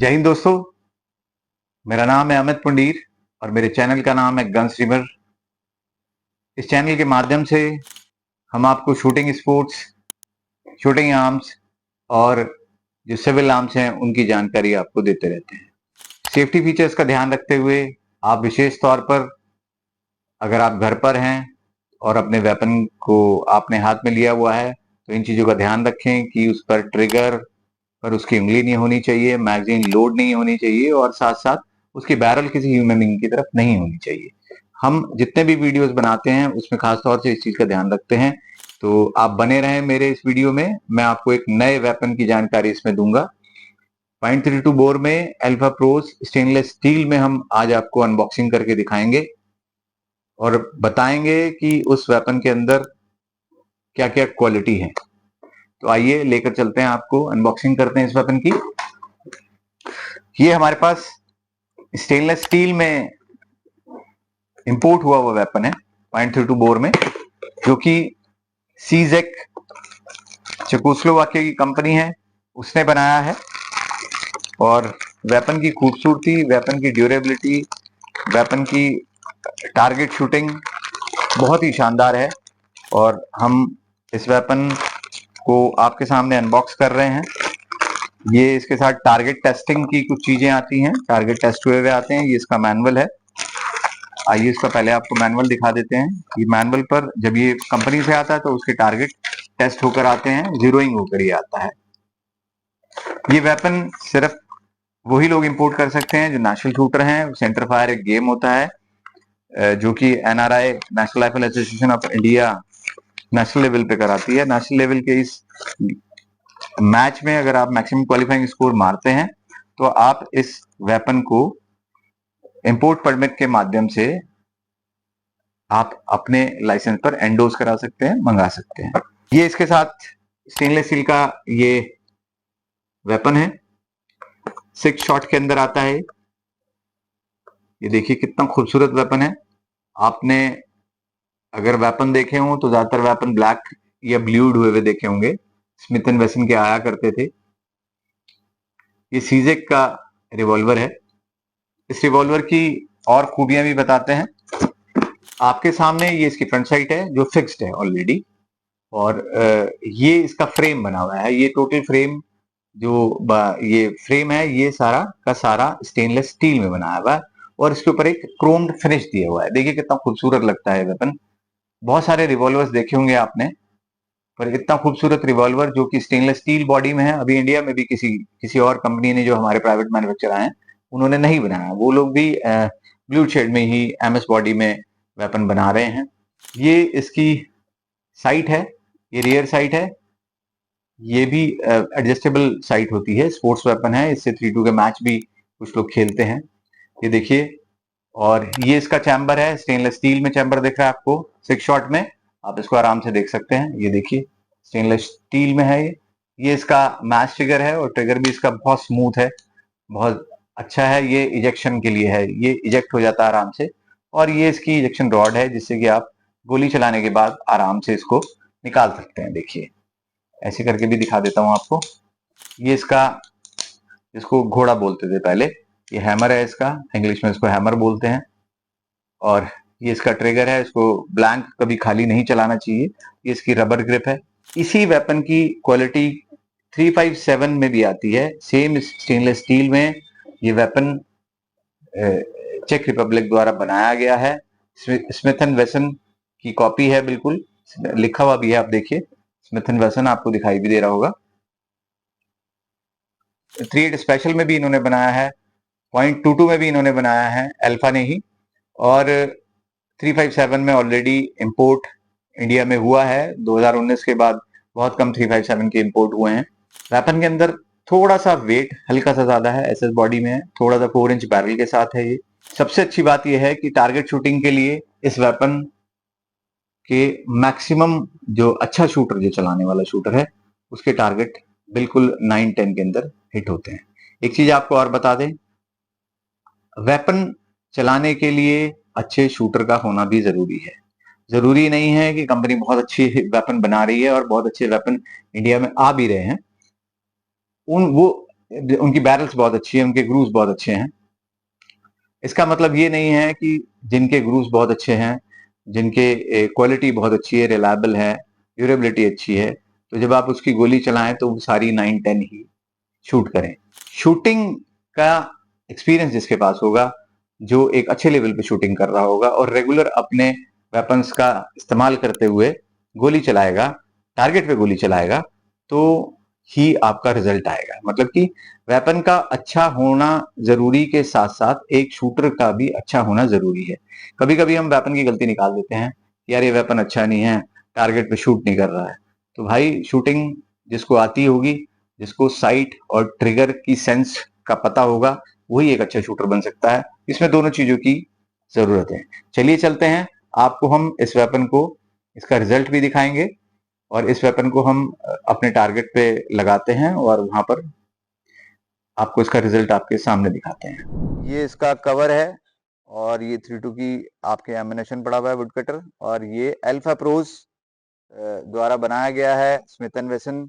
जय हिंद दोस्तों। मेरा नाम है अमित पुंडीर और मेरे चैनल का नाम है गन स्ट्रीमर। इस चैनल के माध्यम से हम आपको शूटिंग स्पोर्ट्स, शूटिंग आर्म्स और जो सिविल आर्म्स हैं उनकी जानकारी आपको देते रहते हैं। सेफ्टी फीचर्स का ध्यान रखते हुए आप विशेष तौर पर अगर आप घर पर हैं और अपने वेपन को आपने हाथ में लिया हुआ है तो इन चीज़ों का ध्यान रखें कि उस पर ट्रिगर पर उसकी उंगली नहीं होनी चाहिए, मैगजीन लोड नहीं होनी चाहिए और साथ साथ उसकी बैरल किसी ह्यूमन बीइंग की तरफ नहीं होनी चाहिए। हम जितने भी वीडियोस बनाते हैं उसमें खास तौर से इस चीज का ध्यान रखते हैं, तो आप बने रहें मेरे इस वीडियो में। मैं आपको एक नए वेपन की जानकारी इसमें दूंगा। .32 बोर में अल्फा प्रोस स्टेनलेस स्टील में हम आज आपको अनबॉक्सिंग करके दिखाएंगे और बताएंगे कि उस वेपन के अंदर क्या क्या क्वालिटी है। तो आइए लेकर चलते हैं, आपको अनबॉक्सिंग करते हैं इस वेपन की। ये हमारे पास स्टेनलेस स्टील में इंपोर्ट हुआ हुआ वेपन है .32 बोर में, जो कि सीजेक चेकोस्लोवाकिया की कंपनी है, उसने बनाया है। और वेपन की खूबसूरती, वेपन की ड्यूरेबिलिटी, वेपन की टारगेट शूटिंग बहुत ही शानदार है और हम इस वेपन को आपके सामने अनबॉक्स कर रहे हैं। ये इसके साथ टारगेट टेस्टिंग की कुछ चीजें आती हैं, टारगेट टेस्ट हुए हुए आते हैं। ये इसका मैनुअल है। आइए इसका पहले आपको मैनुअल दिखा देते हैं। ये मैनुअल पर जब ये कंपनी से आता है तो उसके टारगेट टेस्ट होकर आते हैं, जीरोइंग होकर ये आता है। ये वेपन सिर्फ वही लोग इंपोर्ट कर सकते हैं जो नेशनल शूटर हैं। सेंटर फायर एक गेम होता है जो कि NRI, national rifle association of India, national level पे कराती है। नेशनल लेवल के इस मैच में अगर आप मैक्सिमम क्वालिफाइंग स्कोर मारते हैं तो आप इस वेपन को इंपोर्ट परमिट के माध्यम से आप अपने लाइसेंस पर एंडोर्स करा सकते हैं, मंगा सकते हैं। ये इसके साथ स्टेनलेस स्टील का ये वेपन है, 6 शॉट के अंदर आता है। ये देखिए कितना खूबसूरत वेपन है। आपने अगर वेपन देखे हो तो ज्यादातर वेपन ब्लैक या ब्लूड हुए हुए देखे होंगे, स्मिथ एंड वेसन के आया करते थे। ये सीजेक का रिवॉल्वर है। इस रिवॉल्वर की और खूबियां भी बताते हैं। आपके सामने ये इसकी फ्रंट साइड है जो फिक्स्ड है ऑलरेडी, और ये इसका फ्रेम बना हुआ है। ये टोटल फ्रेम जो ये फ्रेम है ये सारा का सारा स्टेनलेस स्टील में बनाया हुआ है और इसके ऊपर एक क्रोम्ड फिनिश दिया हुआ है। देखिए कितना खूबसूरत लगता है वेपन। बहुत सारे रिवॉल्वर्स देखे होंगे आपने, पर इतना खूबसूरत रिवॉल्वर जो कि स्टेनलेस स्टील बॉडी में है, अभी इंडिया में भी किसी और कंपनी ने, जो हमारे प्राइवेट मैन्युफैक्चरर हैं, उन्होंने नहीं बनाया। वो लोग भी ब्लू शेड में ही MS बॉडी में वेपन बना रहे हैं। ये इसकी साइट है, ये रियर साइट है। ये भी एडजस्टेबल साइट होती है, स्पोर्ट्स वेपन है। इससे 3-2 के मैच भी कुछ लोग खेलते हैं। ये देखिए, और ये इसका चैम्बर है, स्टेनलेस स्टील में चैम्बर दिख रहा है आपको 6 शॉट में। आप इसको आराम से देख सकते हैं। ये देखिए स्टेनलेस स्टील में है ये इसका मैच ट्रिगर है और ट्रिगर भी इसका बहुत स्मूथ है, बहुत अच्छा है। ये इजेक्शन के लिए है, ये इजेक्ट हो जाता है आराम से। और ये इसकी इजेक्शन रॉड है जिससे कि आप गोली चलाने के बाद आराम से इसको निकाल सकते हैं। देखिए ऐसे करके भी दिखा देता हूं आपको। ये इसका, इसको घोड़ा बोलते थे पहले, ये हैमर है इसका, इंग्लिश में इसको हैमर बोलते हैं। और ये इसका ट्रिगर है, इसको ब्लैंक कभी खाली नहीं चलाना चाहिए। ये इसकी रबर ग्रिप है। इसी वेपन की क्वालिटी 357 में भी आती है, सेम स्टेनलेस स्टील में। ये वेपन चेक रिपब्लिक द्वारा बनाया गया है। स्मिथ एंड वेसन की कॉपी है, बिल्कुल लिखा हुआ भी है। आप देखिए स्मिथ एंड वेसन आपको दिखाई भी दे रहा होगा। 38 स्पेशल में भी इन्होंने बनाया है, .22 में भी इन्होंने बनाया है, अल्फा ने ही। और 357 में ऑलरेडी इंपोर्ट इंडिया में हुआ है। 2019 के बाद बहुत कम 357 के इंपोर्ट हुए हैं। वेपन के अंदर थोड़ा सा वेट हल्का सा ज्यादा है, SS बॉडी में है, थोड़ा सा 4 इंच बैरल के साथ है ये। सबसे अच्छी बात यह है कि टारगेट शूटिंग के लिए इस वेपन के मैक्सिमम जो अच्छा शूटर, जो चलाने वाला शूटर है, उसके टारगेट बिल्कुल 9-10 के अंदर हिट होते हैं। एक चीज आपको और बता दें, वेपन चलाने के लिए अच्छे शूटर का होना भी जरूरी है। जरूरी नहीं है कि कंपनी बहुत अच्छी वेपन बना रही है और बहुत अच्छे वेपन इंडिया में आ भी रहे हैं, उन वो उनकी बैरल्स बहुत अच्छी है, उनके ग्रूव्स बहुत अच्छे हैं। इसका मतलब ये नहीं है कि जिनके ग्रूव्स बहुत अच्छे हैं, जिनके क्वालिटी बहुत अच्छी है, रिलायबल है, ड्यूरेबिलिटी अच्छी है, तो जब आप उसकी गोली चलाएं तो वो सारी 9-10 ही शूट करें। शूटिंग का एक्सपीरियंस जिसके पास होगा, जो एक अच्छे लेवल पे शूटिंग कर रहा होगा और रेगुलर अपने वेपन्स का इस्तेमाल करते हुए गोली चलाएगा, टारगेट पे गोली चलाएगा, तो ही आपका रिजल्ट आएगा। मतलब कि वेपन का अच्छा होना जरूरी के साथ साथ एक शूटर का भी अच्छा होना जरूरी है। कभी कभी हम वेपन की गलती निकाल देते हैं, यार ये वेपन अच्छा नहीं है, टारगेट पे शूट नहीं कर रहा है। तो भाई शूटिंग जिसको आती होगी, जिसको साइट और ट्रिगर की सेंस का पता होगा, वही एक अच्छा शूटर बन सकता है। इसमें दोनों चीजों की जरूरत है। चलिए चलते हैं, आपको हम इस वेपन को, इसका रिजल्ट भी दिखाएंगे और इस वेपन को हम अपने टारगेट पे लगाते हैं और वहां पर आपको इसका रिजल्ट आपके सामने दिखाते हैं। ये इसका कवर है और ये 3.2 की आपके एमिनेशन पड़ा हुआ है, वुड कटर, और ये अल्फा प्रोज द्वारा बनाया गया है। स्मिथ एंड वेसन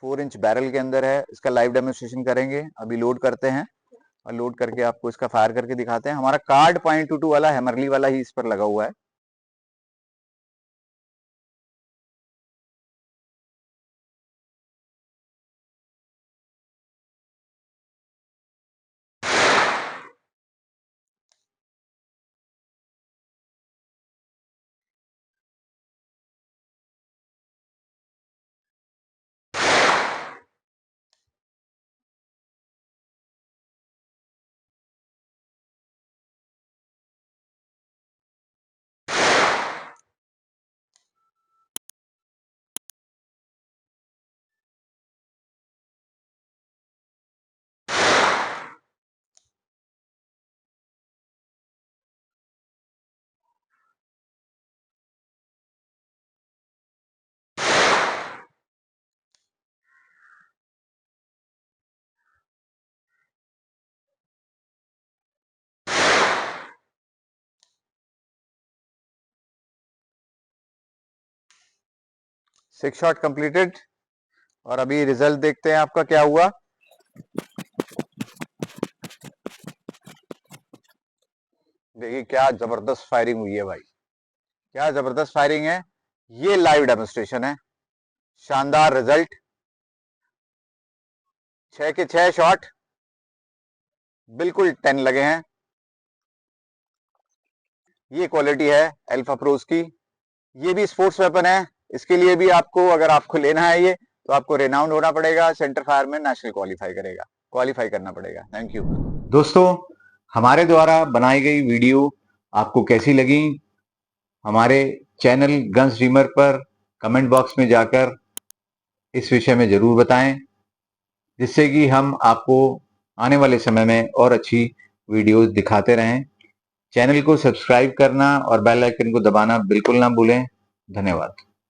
4 इंच बैरल के अंदर है। इसका लाइव डेमोन्स्ट्रेशन करेंगे, अभी लोड करते हैं और लोड करके आपको इसका फायर करके दिखाते हैं। हमारा कार्ड .22 वाला हैमरली वाला ही इस पर लगा हुआ है। सिक्स शॉट कंप्लीटेड और अभी रिजल्ट देखते हैं आपका क्या हुआ। देखिए क्या जबरदस्त फायरिंग हुई है भाई, क्या जबरदस्त फायरिंग है। ये लाइव डेमोन्स्ट्रेशन है, शानदार रिजल्ट। 6 के 6 शॉट बिल्कुल 10 लगे हैं। ये क्वालिटी है अल्फा प्रोज की। ये भी स्पोर्ट्स वेपन है, इसके लिए भी आपको, अगर आपको लेना है ये, तो आपको रेनाउंड होना पड़ेगा, सेंटर फायर में नेशनल क्वालिफाई करना पड़ेगा। Thank you. दोस्तों, हमारे द्वारा बनाई गई वीडियो आपको कैसी लगी, हमारे चैनल गन्स ड्रीमर पर कमेंट बॉक्स में जाकर इस विषय में जरूर बताएं, जिससे कि हम आपको आने वाले समय में और अच्छी वीडियोस दिखाते रहें। चैनल को सब्सक्राइब करना और बेल आइकन को दबाना बिल्कुल ना भूलें। धन्यवाद।